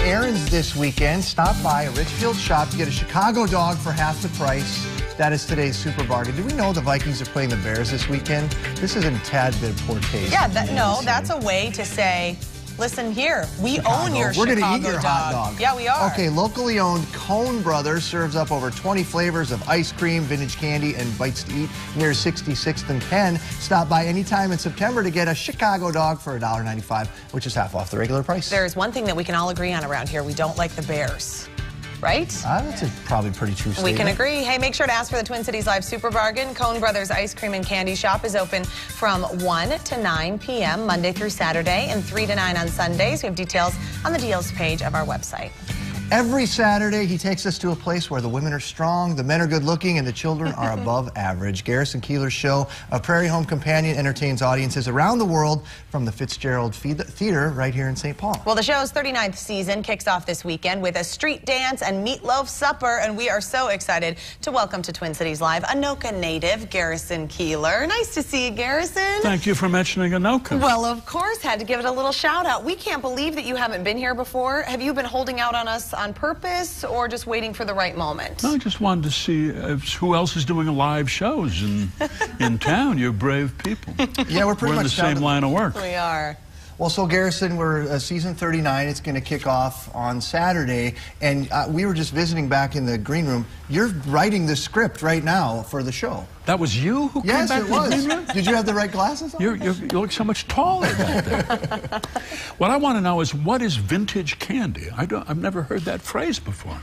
errands this weekend, stop by a Richfield shop to get a Chicago dog for half the price. That is today's super bargain. Do we know the Vikings are playing the Bears this weekend? This is in a tad bit of poor taste. Yeah, that's a way to say, listen here, we own your Chicago dog. We're going to eat your hot dog. Yeah, we are. Okay, locally owned Cone Brothers serves up over 20 flavors of ice cream, vintage candy, and bites to eat near 66th and Penn. Stop by anytime in September to get a Chicago dog for $1.95, which is half off the regular price. There's one thing that we can all agree on around here. We don't like the Bears. Right? That's a probably pretty true statement. We can agree. Hey, make sure to ask for the Twin Cities Live Super Bargain. Cone Brothers Ice Cream and Candy Shop is open from 1 to 9 p.m. Monday through Saturday and 3 to 9 on Sundays. We have details on the deals page of our website. Every Saturday, he takes us to a place where the women are strong, the men are good looking, and the children are above average. Garrison Keillor's show, A Prairie Home Companion, entertains audiences around the world from the Fitzgerald Theater right here in St. Paul. Well, the show's 39th season kicks off this weekend with a street dance and meatloaf supper, and we are so excited to welcome to Twin Cities Live Anoka native Garrison Keillor. Nice to see you, Garrison. Thank you for mentioning Anoka. Well, of course, had to give it a little shout out. We can't believe that you haven't been here before. Have you been holding out on us on purpose or just waiting for the right moment? I just wanted to see who else is doing live shows in town. You're brave people. Yeah, we're in the same line of work. We are. Well, so Garrison, we're season 39. It's going to kick off on Saturday, and we were just visiting back in the green room. You're writing the script right now for the show. That was you who came back to the green room? Did you have the right glasses on? You look so much taller back there. What I want to know is, what is vintage candy? I've never heard that phrase before.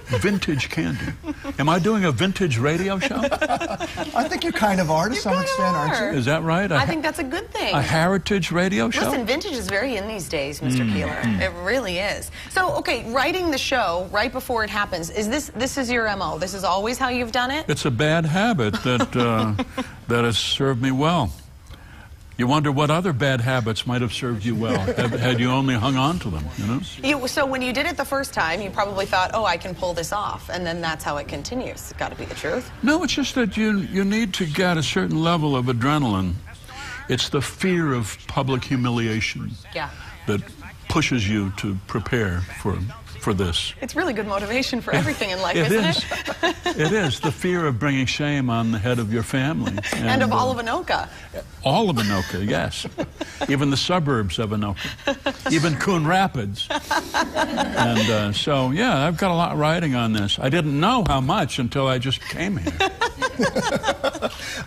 Vintage candy. Am I doing a vintage radio show? I think you kind of are to some extent, aren't you? Is that right? I think that's a good thing. A heritage radio show? Listen, vintage is very in these days, Mr. Keillor. It really is. So, okay, writing the show right before it happens, this is your MO? This is always how you've done it? It's a bad habit that has served me well. You wonder what other bad habits might have served you well had you only hung on to them, you know? So when you did it the first time, you probably thought, oh, I can pull this off, and then that's how it continues. It's got to be the truth. No, it's just that you need to get a certain level of adrenaline. It's the fear of public humiliation that pushes you to prepare for this. It's really good motivation for everything in life, isn't it? It is. The fear of bringing shame on the head of your family. And of all of Anoka. All of Anoka, yes. Even the suburbs of Anoka. Even Coon Rapids. And so, yeah, I've got a lot riding on this. I didn't know how much until I just came here.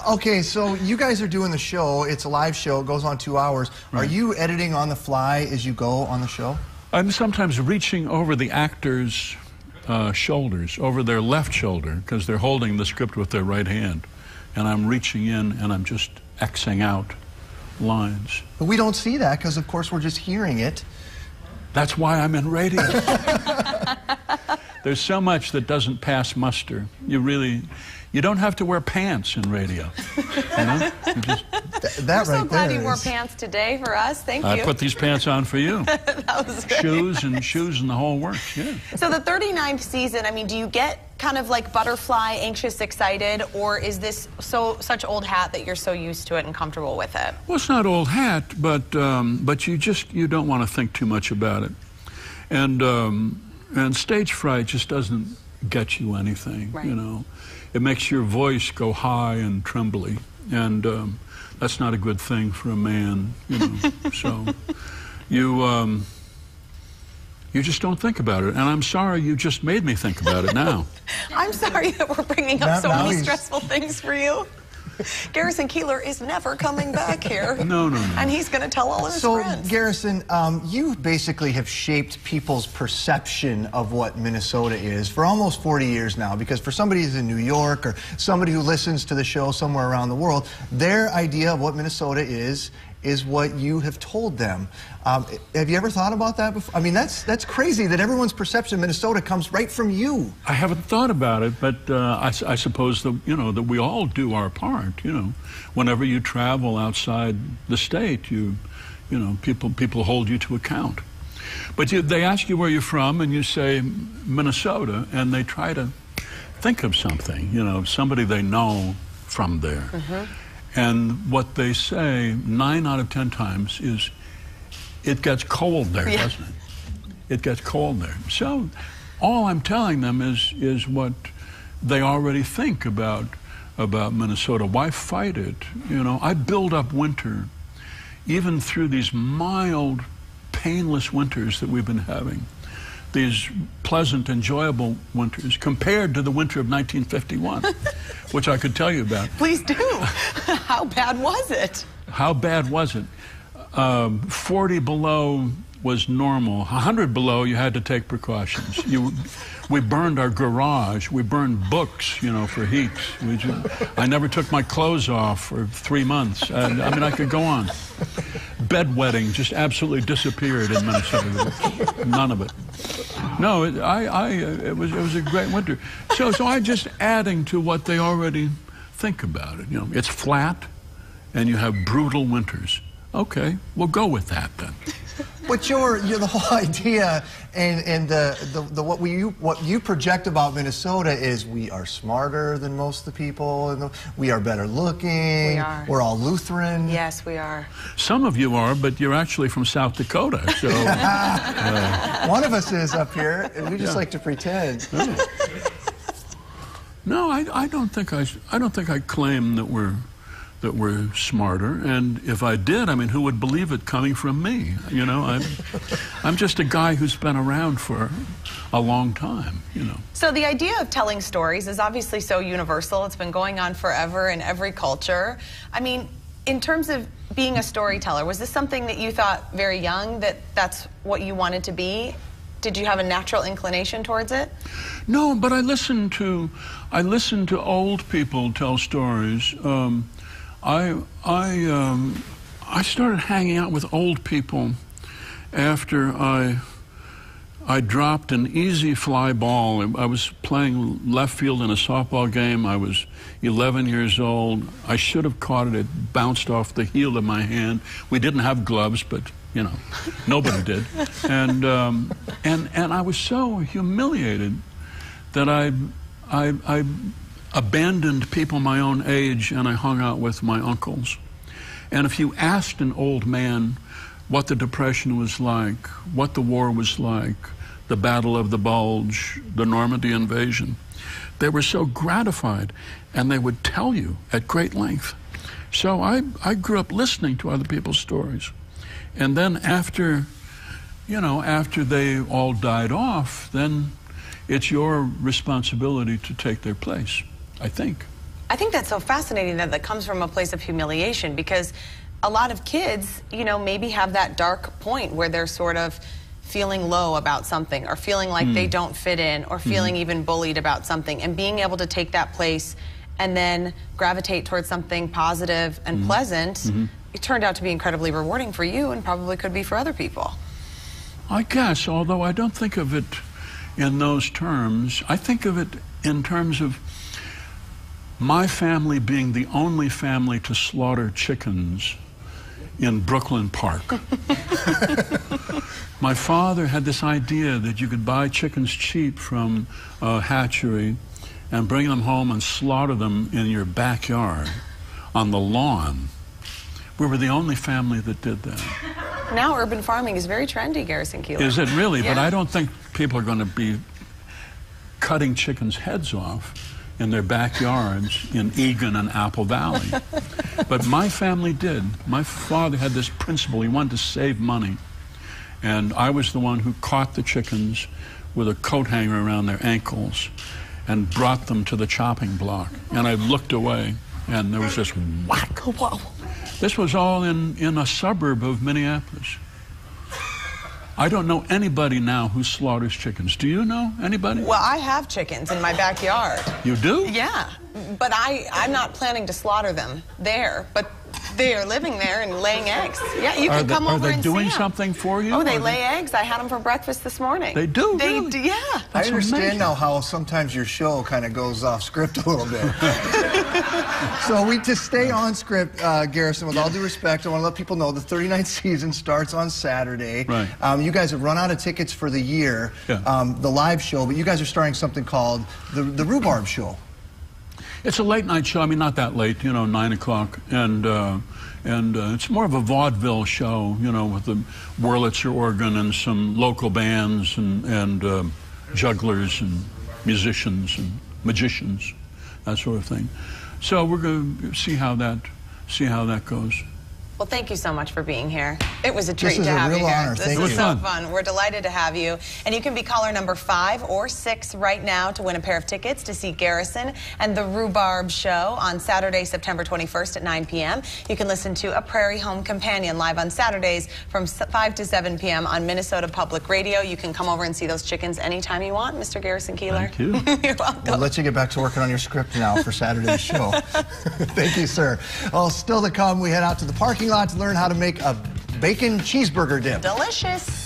Okay, so you guys are doing the show. It's a live show. It goes on 2 hours. Right. Are you editing on the fly as you go on the show? I'm sometimes reaching over the actors' shoulders, over their left shoulder, because they're holding the script with their right hand. And I'm reaching in and I'm just Xing out lines. But we don't see that because, of course, we're just hearing it. That's why I'm in radio. There's so much that doesn't pass muster. You don't have to wear pants in radio. You know? We're so glad you wore pants today for us. Thank you. I put these pants on for you. That was great. Shoes and the whole works, yeah. So the 39th season, I mean, do you get kind of like butterfly, anxious, excited, or is this such old hat that you're so used to it and comfortable with it? Well, it's not old hat, but you don't want to think too much about it. And stage fright just doesn't get you anything, you know. It makes your voice go high and trembly, and that's not a good thing for a man, you know. So you just don't think about it, and I'm sorry you just made me think about it now. I'm sorry that we're bringing up so many stressful things for you. Garrison Keillor is never coming back here. No. And he's going to tell all of his friends. So, Garrison, you basically have shaped people's perception of what Minnesota is for almost 40 years now, because for somebody who's in New York or somebody who listens to the show somewhere around the world, their idea of what Minnesota is what you have told them. Have you ever thought about that before? I mean, that's crazy that everyone's perception of Minnesota comes right from you. I haven't thought about it, but I suppose that, you know, that we all do our part, you know. Whenever you travel outside the state, you know, people hold you to account. But they ask you where you're from, and you say Minnesota, and they try to think of something, you know, somebody they know from there. And what they say 9 out of 10 times is, it gets cold there, doesn't it? it gets cold there. So all I'm telling them is what they already think about Minnesota. Why fight it? You know, I build up winter, even through these mild, painless winters that we've been having. These pleasant, enjoyable winters compared to the winter of 1951, which I could tell you about. Please do. How bad was it? How bad was it? 40 below was normal. 100 below, you had to take precautions. We burned our garage. We burned books, you know, for heat. I never took my clothes off for 3 months. I mean, I could go on. Bedwetting just absolutely disappeared in Minnesota. None of it. No, it was a great winter. So I just adding to what they already think about it. You know, it's flat, and you have brutal winters. Okay, we'll go with that then. But the whole idea and what you project about Minnesota is we are smarter than most of the people, and we are better looking. We are. We're all Lutheran. Yes, we are. Some of you are, but you're actually from South Dakota. So one of us is up here, and we just like to pretend. No, I don't think I claim that we're smarter, and if I did, I mean, who would believe it coming from me? You know, I'm just a guy who's been around for a long time, you know. So the idea of telling stories is obviously so universal. It's been going on forever in every culture. I mean, in terms of being a storyteller, was this something that you thought very young that that's what you wanted to be? Did you have a natural inclination towards it? No, but I listened to old people tell stories. I started hanging out with old people after I dropped an easy fly ball. I was playing left field in a softball game. I was 11 years old. I should have caught it. It bounced off the heel of my hand. We didn't have gloves, but you know, nobody did. And I was so humiliated that I abandoned people my own age, and I hung out with my uncles. And if you asked an old man what the Depression was like, what the war was like, the Battle of the Bulge, the Normandy invasion, they were so gratified, and they would tell you at great length. So I grew up listening to other people's stories. And then after they all died off, then it's your responsibility to take their place, I think. I think that's so fascinating that comes from a place of humiliation, because a lot of kids, you know, maybe have that dark point where they're sort of feeling low about something, or feeling like they don't fit in, or feeling even bullied about something, and being able to take that place and then gravitate towards something positive and pleasant, it turned out to be incredibly rewarding for you, and probably could be for other people. I guess, although I don't think of it in those terms. I think of it in terms of my family being the only family to slaughter chickens in Brooklyn Park. My father had this idea that you could buy chickens cheap from a hatchery and bring them home and slaughter them in your backyard on the lawn. We were the only family that did that. Now urban farming is very trendy, Garrison Keillor. Is it really? Yeah. But I don't think people are going to be cutting chickens' heads off in their backyards in Egan and Apple Valley. But my family did. My father had this principle. He wanted to save money. And I was the one who caught the chickens with a coat hanger around their ankles and brought them to the chopping block. And I looked away, and there was this whack. Whoa. This was all in a suburb of Minneapolis. I don't know anybody now who slaughters chickens. Do you know anybody? Well, I have chickens in my backyard. You do? Yeah, but I'm not planning to slaughter them there, but they are living there and laying eggs. Yeah, you can come over and see them. Are they doing something for you? Oh, they lay eggs. I had them for breakfast this morning. They do? They really? do, yeah. I understand now how sometimes your show kind of goes off script a little bit. So we just stay on script, Garrison, with all due respect. I want to let people know the 39th season starts on Saturday. Right. You guys have run out of tickets for the year, Yeah. the live show, but you guys are starting something called the Rhubarb Show. It's a late night show. I mean, not that late, 9 o'clock. And it's more of a vaudeville show, with the Wurlitzer organ and some local bands and jugglers and musicians and magicians, that sort of thing. So we're going to see how that goes. Well, thank you so much for being here. It was a treat to have you here. This is a real honor. This was so fun. We're delighted to have you. And you can be caller number 5 or 6 right now to win a pair of tickets to see Garrison and the Rhubarb Show on Saturday, September 21st at 9 p.m. You can listen to A Prairie Home Companion live on Saturdays from 5 to 7 p.m. on Minnesota Public Radio. You can come over and see those chickens anytime you want, Mr. Garrison Keillor. Thank you. You're welcome. We'll let you get back to working on your script now for Saturday's show. Thank you, sir. Well, still to come, we head out to the parking lot to learn how to make a bacon cheeseburger dip. Delicious.